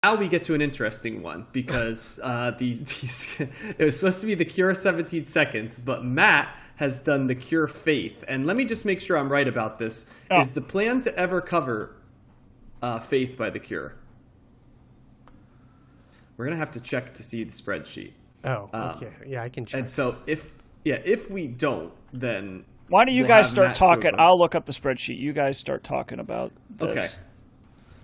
now we get to an interesting one because it was supposed to be the Cure 17 Seconds, but Matt has done the Cure Faith. And let me just make sure I'm right about this. Oh. Is the plan to ever cover Faith by the Cure? We're going to have to check to see the spreadsheet. Oh, okay. Yeah, I can check. And so if we don't, then why don't you we'll guys have start Matt talking? do it I'll look up the spreadsheet. You guys start talking about this. Okay.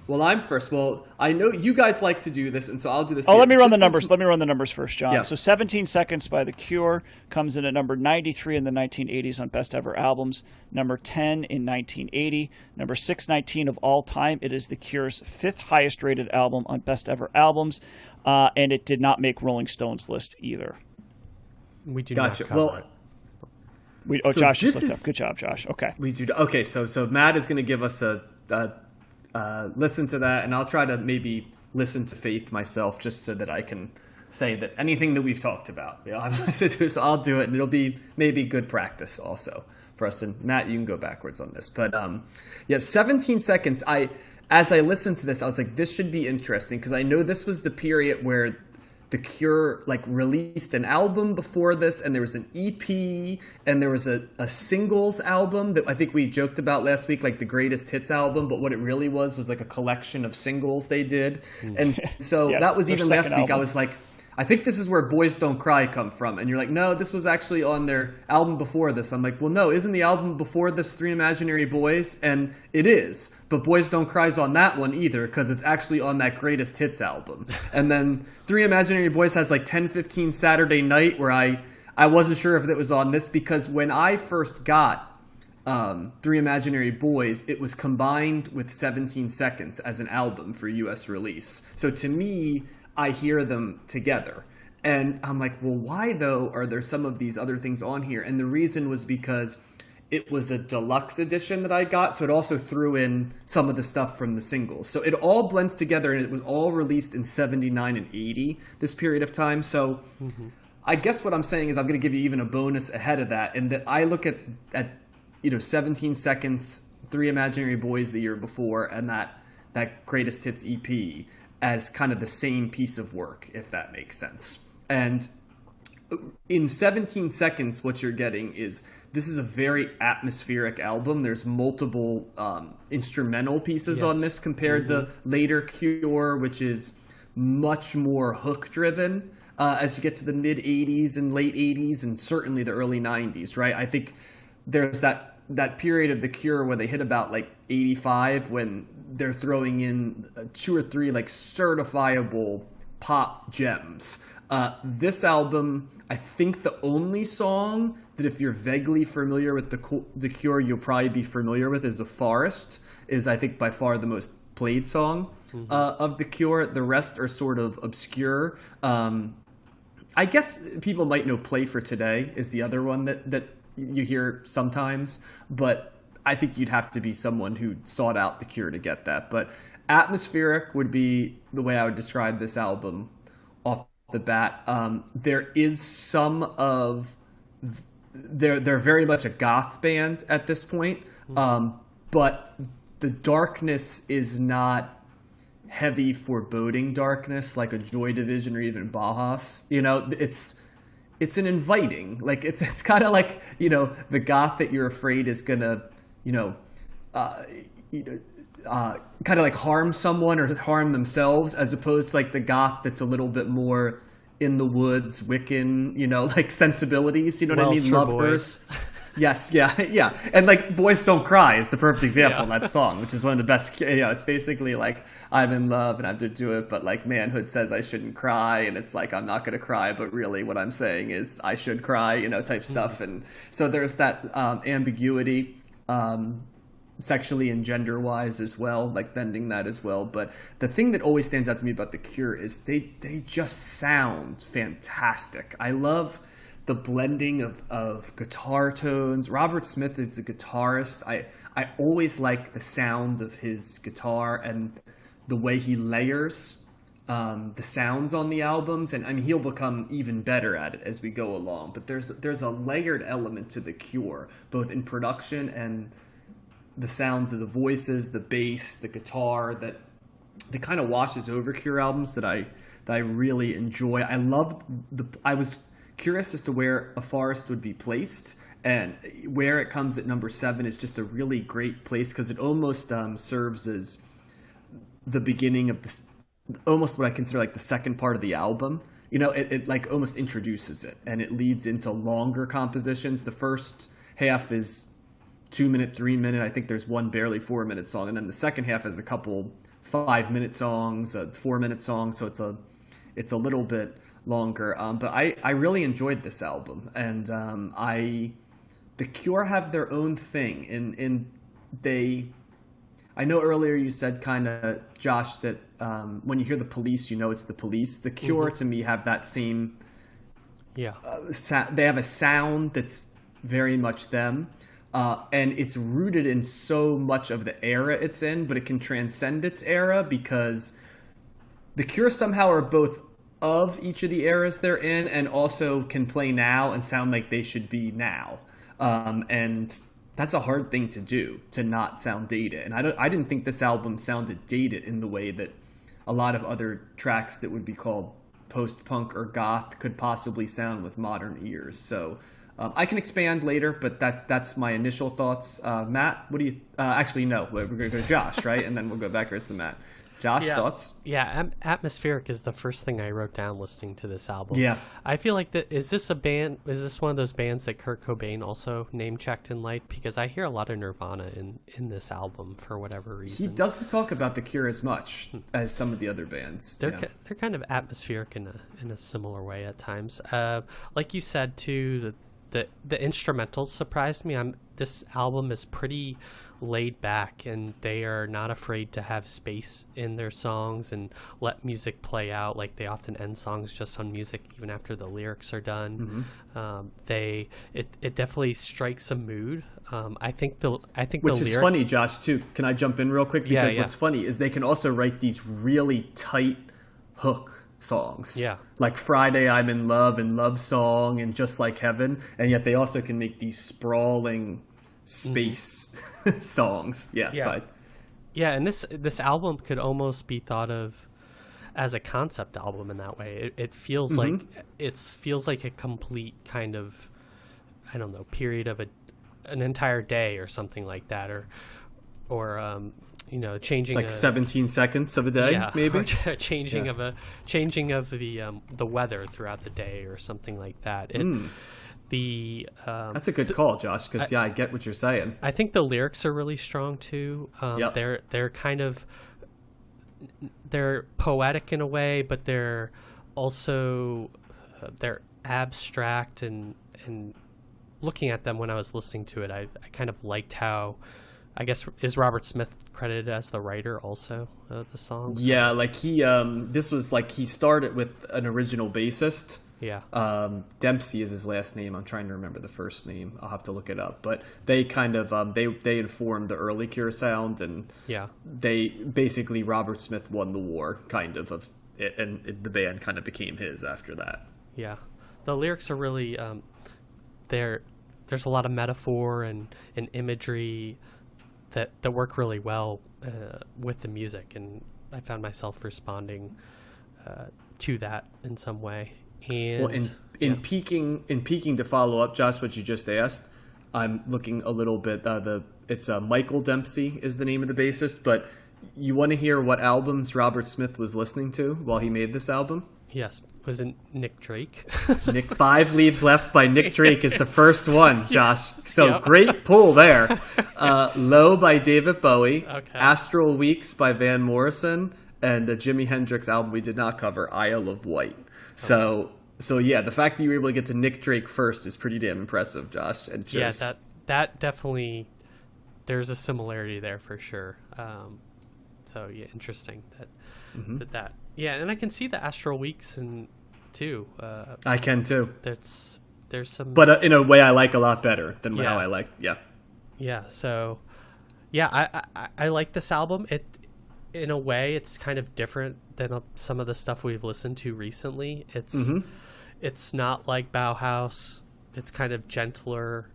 Well, I'm first. Well, I know you guys like to do this, and so I'll do this. Oh, here. let me run the This numbers. is- Let me run the numbers first, John. Yeah. So 17 Seconds by The Cure comes in at number 93 in the 1980s on Best Ever Albums, number 10 in 1980, number 619 of all time. It is The Cure's fifth highest rated album on Best Ever Albums, and it did not make Rolling Stone's list either. We do Gotcha. not cover Well, it. So Josh this just looked is- up. Good job, Josh. Okay. we do. Okay, so Matt is going to give us a listen to that, and I'll try to maybe listen to Faith myself, just so that I can say that anything that we've talked about, I've listened to, so I'll do it, and it'll be maybe good practice also for us. And Matt, you can go backwards on this, but 17 Seconds. As I listened to this, I was like, this should be interesting because I know this was the period where The Cure released an album before this, and there was an EP, and there was a singles album that I think we joked about last week, like the greatest hits album, but what it really was like a collection of singles they did. And so Yes, that was their even last second week. I album. was like, I think this is where Boys Don't Cry come from. And you're like, no, this was actually on their album before this. I'm like, well, no, isn't the album before this Three Imaginary Boys? And it is. But Boys Don't Cry's on that one either, because it's actually on that greatest hits album. And then Three Imaginary Boys has like 10:15 Saturday Night, where I wasn't sure if it was on this, because when I first got Three Imaginary Boys, it was combined with 17 Seconds as an album for US release. So to me, I hear them together. And I'm like, well, why though are there some of these other things on here? And the reason was because it was a deluxe edition that I got, so it also threw in some of the stuff from the singles. So it all blends together, and it was all released in 79 and 80, this period of time. So I guess what I'm saying is I'm going to give you even a bonus ahead of that, and that I look at 17 Seconds, Three Imaginary Boys the year before, and that Greatest Hits EP as kind of the same piece of work, if that makes sense. And in 17 Seconds, what you're getting is, this is a very atmospheric album. There's multiple instrumental pieces on this compared to later Cure, which is much more hook driven as you get to the mid 80s and late 80s, and certainly the early 90s, right? I think there's that period of the Cure where they hit about like 85, when they're throwing in 2 or 3 like certifiable pop gems. This album, I think the only song that, if you're vaguely familiar with the Cure, you'll probably be familiar with, is "The Forest," is I think by far the most played song of the Cure. The rest are sort of obscure. I guess people might know "Play for Today" is the other one that you hear sometimes, but I think you'd have to be someone who sought out the Cure to get that. But atmospheric would be the way I would describe this album off the bat. There is some of they're very much a goth band at this point, but the darkness is not heavy foreboding darkness like a Joy Division or even Bauhaus. It's an inviting, like it's kind of like, the goth that you're afraid is gonna kind of like harm someone or harm themselves, as opposed to like the goth that's a little bit more in the woods, Wiccan, like sensibilities, you know what I mean? Lovers. Yes, yeah. And like Boys Don't Cry is the perfect example of that song, which is one of the best. It's basically like, I'm in love and I have to do it, but like manhood says I shouldn't cry, and it's like, I'm not going to cry, but really what I'm saying is I should cry, type stuff. And so there's that ambiguity, sexually and gender-wise as well, like bending that as well. But the thing that always stands out to me about The Cure is they just sound fantastic. I love the blending of guitar tones. Robert Smith is the guitarist. I always like the sound of his guitar and the way he layers the sounds on the albums. And I mean, he'll become even better at it as we go along. But there's a layered element to The Cure, both in production and the sounds of the voices, the bass, the guitar, that that kind of washes over Cure albums that I really enjoy. I was curious as to where A Forest would be placed, and where it comes at number 7 is just a really great place because it almost serves as the beginning of almost what I consider like the second part of the album. You know, it like almost introduces it, and it leads into longer compositions. The first half is 2-minute, 3-minute. I think there's one barely 4-minute song, and then the second half has a couple 5-minute songs, a 4-minute song. So it's a little bit longer. But I really enjoyed this album, and The Cure have their own thing, and I know earlier you said kind of, Josh, that when you hear the Police, you know it's the Police. The Cure, to me, have that same... Yeah. They have a sound that's very much them. And it's rooted in so much of the era it's in, but it can transcend its era because The Cure somehow are both of each of the eras they're in and also can play now and sound like they should be now. And that's a hard thing to do, to not sound dated. And I didn't think this album sounded dated in the way that a lot of other tracks that would be called post-punk or goth could possibly sound with modern ears. So I can expand later, but that's my initial thoughts. Matt, what do you... actually, no. We're going to go to Josh, right? And then we'll go back to Matt. Josh, thoughts? Yeah, atmospheric is the first thing I wrote down listening to this album. Yeah. I feel like is this one of those bands that Kurt Cobain also name-checked and liked? Because I hear a lot of Nirvana in this album for whatever reason. He doesn't talk about The Cure as much as some of the other bands. They're kind of atmospheric in a similar way at times. Like you said, too, the instrumentals surprised me. This album is pretty laid back, and they are not afraid to have space in their songs and let music play out. Like, they often end songs just on music even after the lyrics are done. It definitely strikes a mood. I think which is funny, Josh, too. Can I jump in real quick? Because what's funny is they can also write these really tight hook songs. Yeah. Like Friday I'm in Love and Love Song and Just Like Heaven, and yet they also can make these sprawling space songs. Yeah, and this album could almost be thought of as a concept album in that way. It feels like a complete kind of, I don't know, period of an entire day or something like that, or changing like 17 seconds of a day, maybe, or changing of the weather throughout the day or something like that. That's a good call, Josh, because I get what you're saying. I think the lyrics are really strong too. They're kind of, they're poetic in a way, but they're also they're abstract, and looking at them when I was listening to it, I kind of liked how, I guess, is Robert Smith credited as the writer also of the songs? Yeah, like he started with an original bassist. Yeah. Dempsey is his last name. I'm trying to remember the first name. I'll have to look it up. But they kind of they informed the early Cure sound, and they basically, Robert Smith won the war kind of it, and the band kind of became his after that. Yeah, the lyrics are really there's a lot of metaphor and imagery that work really well with the music, and I found myself responding to that in some way. And well, in peaking to follow up, Josh, what you just asked, I'm looking a little bit. It's Michael Dempsey is the name of the bassist, but you want to hear what albums Robert Smith was listening to while he made this album? Yes, was it Nick Drake? Nick 5 Leaves Left by Nick Drake is the first one, Josh. So great pull there. Low by David Bowie, Astral Weeks by Van Morrison, and a Jimi Hendrix album we did not cover, Isle of Wight. So yeah, the fact that you were able to get to Nick Drake first is pretty damn impressive, Josh. And that definitely, there's a similarity there for sure. So yeah, interesting that. Yeah, and I can see the Astral Weeks too. I can too. There's some, but in a way I like a lot better than how I like. Yeah. Yeah. So, yeah, I like this album. In a way, it's kind of different than some of the stuff we've listened to recently. It's not like Bauhaus. It's kind of gentler,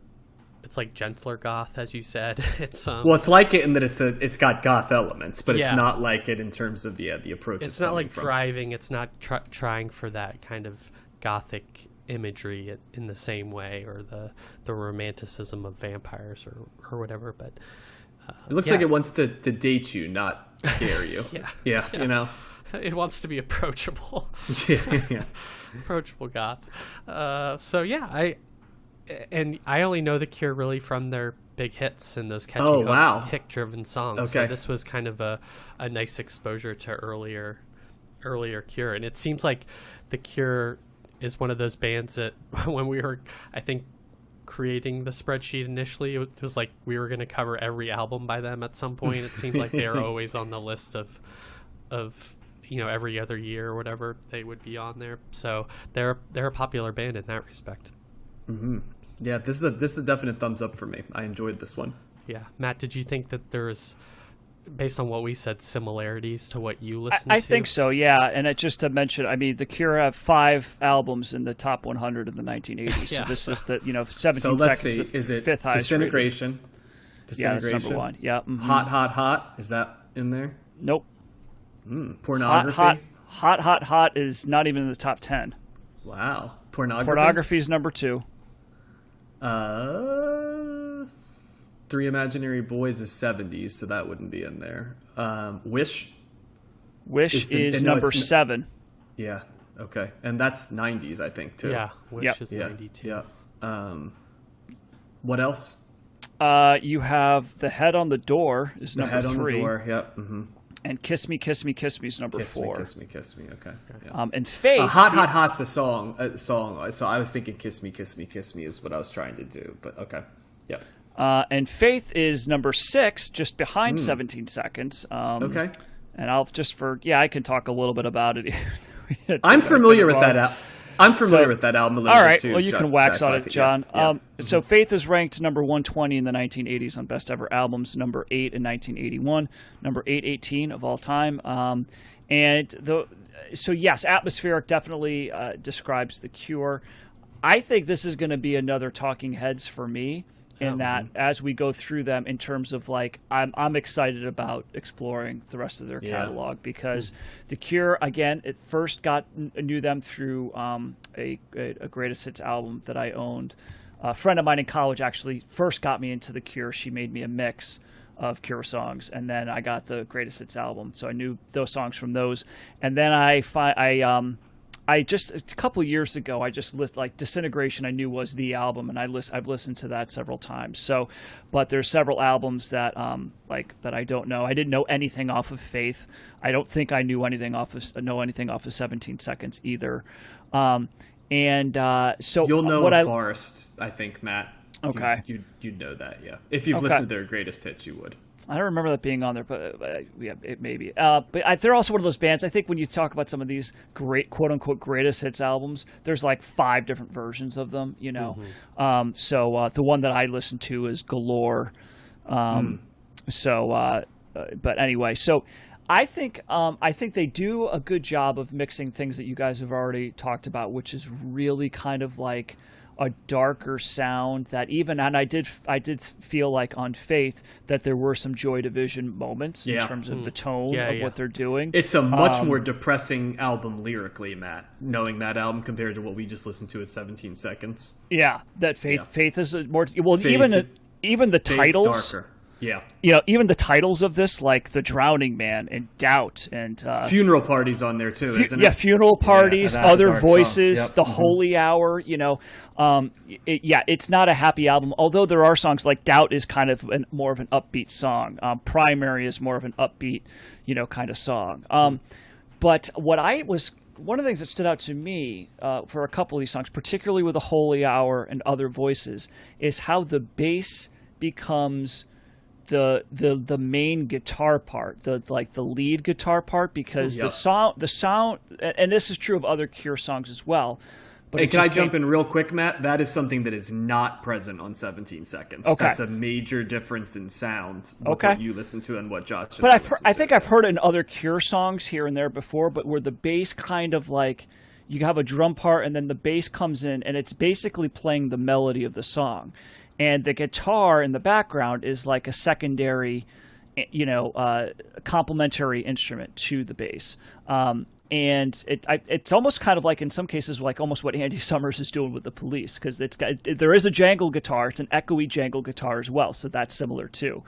it's like gentler goth, as you said. It's well, it's like it in that it's got goth elements, but it's Yeah. not like it in terms of the approach. It's not like driving. It's not trying for that kind of gothic imagery in the same way, or the romanticism of vampires or whatever. But it looks like it wants to date you, not scare you. Yeah. You know. It wants to be approachable. Yeah. Approachable goth. So yeah, I only know the Cure really from their big hits and those catchy hit-driven songs. Okay. So this was kind of a nice exposure to earlier Cure, and it seems like the Cure is one of those bands that when we were, I think, creating the spreadsheet initially, it was like we were going to cover every album by them at some point. It seemed like they were always on the list of every other year or whatever they would be on there. So they're a popular band in that respect. Mm-hmm. Yeah, this is a definite thumbs up for me. I enjoyed this one. Yeah, Matt, did you think that there's, based on what we said, similarities to what you listened to? I think so, yeah. And just to mention, I mean, the Cure have 5 albums in the top 100 of the 1980s. Yeah. So this is the 17 so let's seconds. See, is it fifth highest Disintegration? rated. Disintegration. Yeah, that's number 1. Yeah. Mm-hmm. Hot, Hot, Hot. Is that in there? Nope. Pornography. Hot is not even in the top 10. Wow. Pornography. Pornography is number 2. Three Imaginary Boys is 70s, so that wouldn't be in there. Wish is number 7. Yeah. Okay. And that's 90s, I think, too. Yeah. Wish is 92. Yeah. What else? You have The Head on the Door is number 3. The Head on the Door. Yep. Mm-hmm. And Kiss Me, Kiss Me, Kiss Me is number 4. Kiss Me. Okay. Yeah. And Faith. Hot, Hot, Hot's a song. So I was thinking Kiss Me, Kiss Me, Kiss Me is what I was trying to do. But okay. Yeah. And Faith is number 6, just behind 17 Seconds. Okay. And I can talk a little bit about it. I'm familiar with that. I'm familiar with that album a little bit too. All right, well, you can wax on it, John. Yeah. So Faith is ranked number 120 in the 1980s on Best Ever Albums, number 8 in 1981, number 818 of all time. So yes, Atmospheric definitely describes the Cure. I think this is going to be another Talking Heads for me. In that, as we go through them, in terms of like, I'm excited about exploring the rest of their catalog because the Cure, again, it first knew them through a greatest hits album that I owned. A friend of mine in college actually first got me into the Cure. She made me a mix of Cure songs, and then I got the greatest hits album, so I knew those songs from those. And then I just a couple of years ago, I just like Disintegration. I knew was the album, and I've listened to that several times. So, but there's several albums that that I don't know. I didn't know anything off of Faith. I don't think I knew anything off of 17 Seconds either. So you'll know Forest, I think, Matt. Okay, you'd know that, yeah. If you've listened to their greatest hits, you would. I don't remember that being on there, but it may be. But they're also one of those bands. I think when you talk about some of these great, quote unquote, greatest hits albums, there's like 5 different versions of them. You know, so the one that I listen to is Galore. But anyway, so I think they do a good job of mixing things that you guys have already talked about, which is really kind of like a darker sound that and I did feel like on Faith that there were some Joy Division moments in terms of the tone of what they're doing. It's a much more depressing album lyrically, Matt, knowing that album compared to what we just listened to at 17 Seconds. Yeah, that Faith is more Faith, even the titles. Darker. Yeah. Even the titles of this, like The Drowning Man and Doubt and Funeral Parties on there too, isn't it? Yeah, Funeral Parties, Other Voices, The Holy Hour, it's not a happy album, although there are songs like Doubt is kind of more of an upbeat song. Primary is more of an upbeat, kind of song. But one of the things that stood out to me for a couple of these songs, particularly with The Holy Hour and Other Voices, is how the bass becomes the main guitar part, the lead guitar part, because the sound, and this is true of other Cure songs as well. But can I jump in real quick, Matt? That is something that is not present on 17 Seconds. Okay. That's a major difference in sound with what you listen to and what Josh. But I think I've heard it in other Cure songs here and there before, but where the bass kind of like, you have a drum part and then the bass comes in and it's basically playing the melody of the song. and the guitar in the background is like a secondary, complementary instrument to the bass. And it's almost kind of like, in some cases, like almost what Andy Summers is doing with the Police, because there is a jangle guitar. It's an echoey jangle guitar as well, so that's similar too.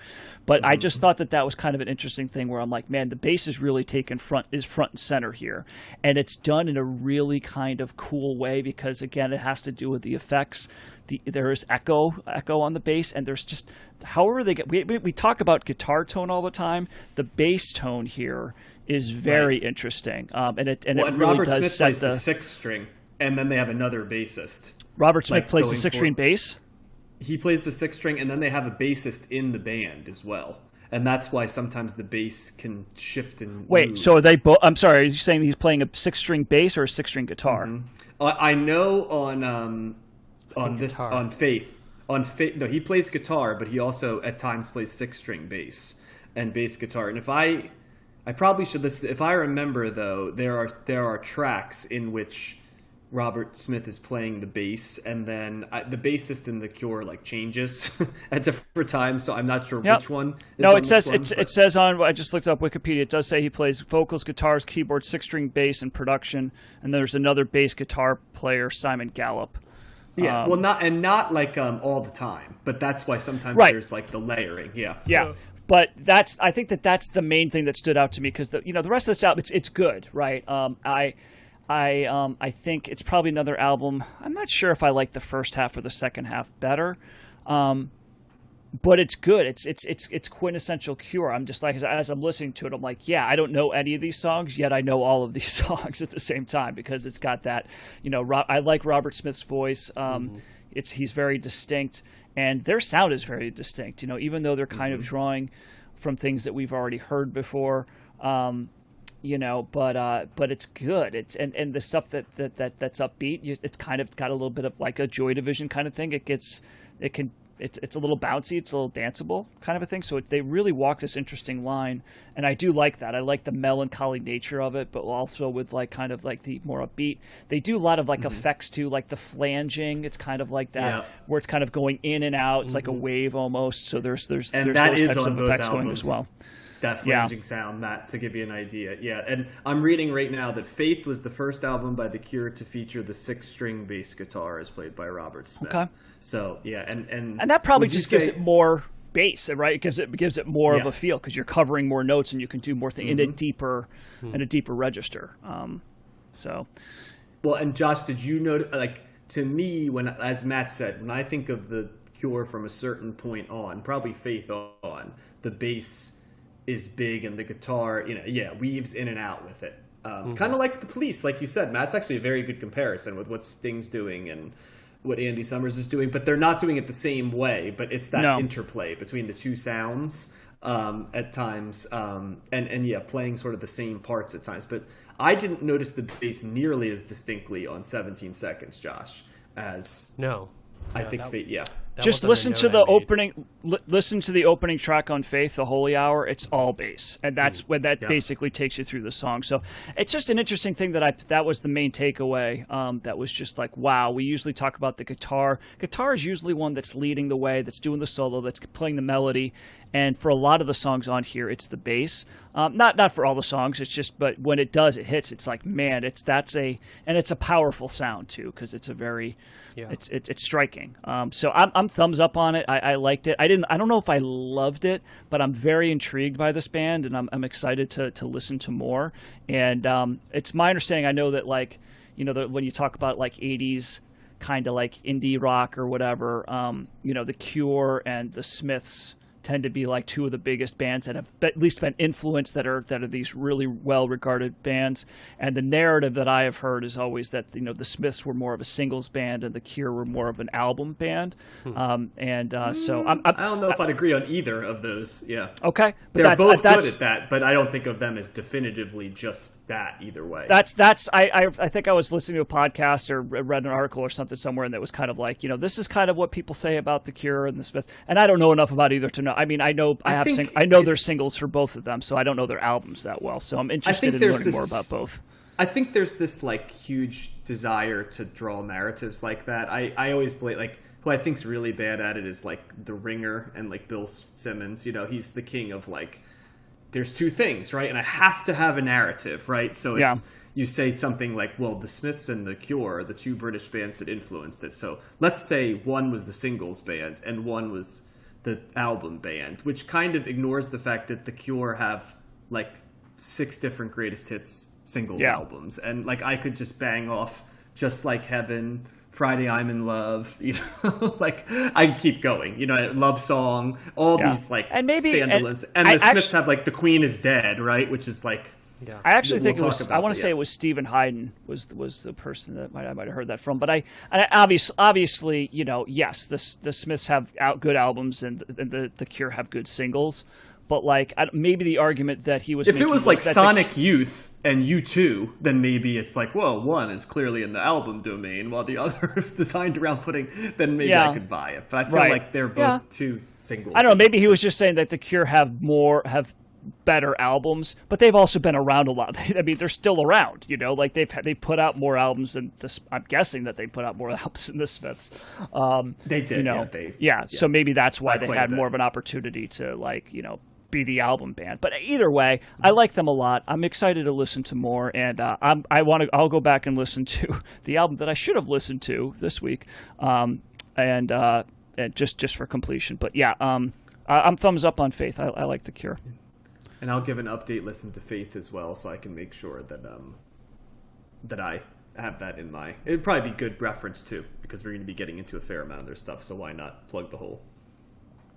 But I just thought that was kind of an interesting thing where I'm like, man, the bass is really front and center here, and it's done in a really kind of cool way because, again, it has to do with the effects. There is echo on the bass, and there's just however they get. We talk about guitar tone all the time. The bass tone here is very interesting, and it really Robert does Smith set plays the sixth string, and then they have another bassist. Robert Smith plays the sixth string bass. He plays the sixth string, and then they have a bassist in the band as well, and that's why sometimes the bass can shift and move. So are they both? I'm sorry, are you saying he's playing a sixth string bass or a sixth string guitar? I know on Faith. No, he plays guitar, but he also at times plays sixth string bass and bass guitar. And I probably should listen. If I remember, though, there are tracks in which Robert Smith is playing the bass, and then the bassist in The Cure changes at different times. So I'm not sure which one. It says on. I just looked up Wikipedia. It does say he plays vocals, guitars, keyboard, six string bass, and production. And there's another bass guitar player, Simon Gallup. Yeah, not all the time, but that's why sometimes there's the layering. Yeah. But I think that's the main thing that stood out to me because the rest of this album it's good, right? I think it's probably another album. I'm not sure if I like the first half or the second half better, but it's good. It's quintessential Cure. I'm just like as I'm listening to it, I'm like, yeah, I don't know any of these songs, yet I know all of these songs at the same time because it's got that. I like Robert Smith's voice. He's very distinct. And their sound is very distinct, even though they're kind of drawing from things that we've already heard before, but it's good. It's and the stuff that's upbeat, it's kind of got a little bit of like a Joy Division kind of thing. It's a little bouncy, it's a little danceable kind of a thing. So they really walk this interesting line, and I do like that. I like the melancholy nature of it, but also with the more upbeat. They do a lot of effects too, like the flanging. It's kind of like that, where it's kind of going in and out. It's like a wave almost. So there's those types of effects going as well. That flanging sound, to give you an idea. Yeah, and I'm reading right now that Faith was the first album by The Cure to feature the six-string bass guitar as played by Robert Smith. Okay. So, yeah, and that probably just gives it more bass, right? It gives it more of a feel because you're covering more notes and you can do more things in a deeper register. Well, and Josh, did you notice, to me, as Matt said, when I think of The Cure from a certain point on, probably Faith on, the bass is big and the guitar, weaves in and out with it. Kind of like the Police, like you said, Matt. It's actually a very good comparison with what Sting's doing and what Andy Summers is doing, but they're not doing it the same way. But it's that interplay between the two sounds at times, and playing sort of the same parts at times. But I didn't notice the bass nearly as distinctly on 17 Seconds, Josh, as I think Faith. Yeah. Just listen to the opening. Listen to the opening track on Faith, the Holy Hour. It's all bass, and that's when that basically takes you through the song. So it's just an interesting thing that was the main takeaway. That was just like, wow. We usually talk about the guitar. Guitar is usually one that's leading the way, that's doing the solo, that's playing the melody. And for a lot of the songs on here, it's the bass. Not for all the songs. It's just, but when it does, it hits. It's like, man, it's a powerful sound too, because it's a very, it's striking. So I'm thumbs up on it. I liked it. I don't know if I loved it, but I'm very intrigued by this band, and I'm excited to listen to more. And it's my understanding. I know that when you talk about 80s kind of like indie rock or whatever, the Cure and the Smiths tend to be two of the biggest bands that have at least been influenced, that are these really well-regarded bands. And the narrative that I have heard is always that the Smiths were more of a singles band and the Cure were more of an album band. So I don't know if I'd agree on either of those. Yeah. Okay, but they're both good at that, but I don't think of them as definitively just that either way. I think I was listening to a podcast or read an article or something somewhere, and that was kind of this is kind of what people say about the Cure and the Smiths, and I don't know enough about either to know. I mean, I know there's singles for both of them, so I don't know their albums that well. So I'm interested in learning more about both. I think there's this like huge desire to draw narratives like that. I always blame like who I think's really bad at it is like The Ringer and like Bill Simmons. You know, he's the king of like, there's two things, right? And I have to have a narrative, right? So it's you say something like, well, the Smiths and the Cure are the two British bands that influenced it. So let's say one was the singles band and one was the album band, which kind of ignores the fact that the Cure have like 6 different greatest hits singles albums, and like I could just bang off Just Like Heaven, Friday I'm in Love, you know, like I keep going, you know, Love Song, all these like and maybe standalones, and the Smiths have like The Queen Is Dead, right, which is like I actually think it was. I want to say it was Stephen Hayden was the person that I might have heard that from. But I obviously, you know, yes, the Smiths have good albums and the Cure have good singles. But like maybe the argument that he was if it was like Sonic Youth and U2, then maybe it's like, well, one is clearly in the album domain while the other is designed around putting. Then maybe I could buy it. But I feel like they're both two singles. I don't know. Maybe he was just saying that the Cure have better albums, but they've also been around a lot. I mean, they're still around, you know, like they put out more albums than this. I'm guessing that they put out more albums than the Smiths. They did, you know, so maybe that's why they had more of an opportunity to like, you know, be the album band. But either way, I like them a lot. I'm excited to listen to more, and I'll go back and listen to the album that I should have listened to this week, and just for completion. But yeah, I'm thumbs up on Faith. I like the Cure. And I'll give an update listen to Faith as well, so I can make sure that that I have that in my. It'd probably be good reference too, because we're going to be getting into a fair amount of their stuff. So why not plug the whole?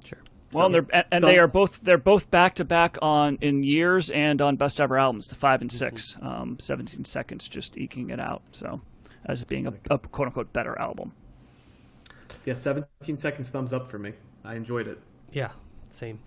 Sure. Well, they're both back to back in years and on best ever albums, the 5 and 6, 17 Seconds, just eking it out. So as being a quote unquote better album. Yeah, 17 Seconds thumbs up for me. I enjoyed it. Yeah, same.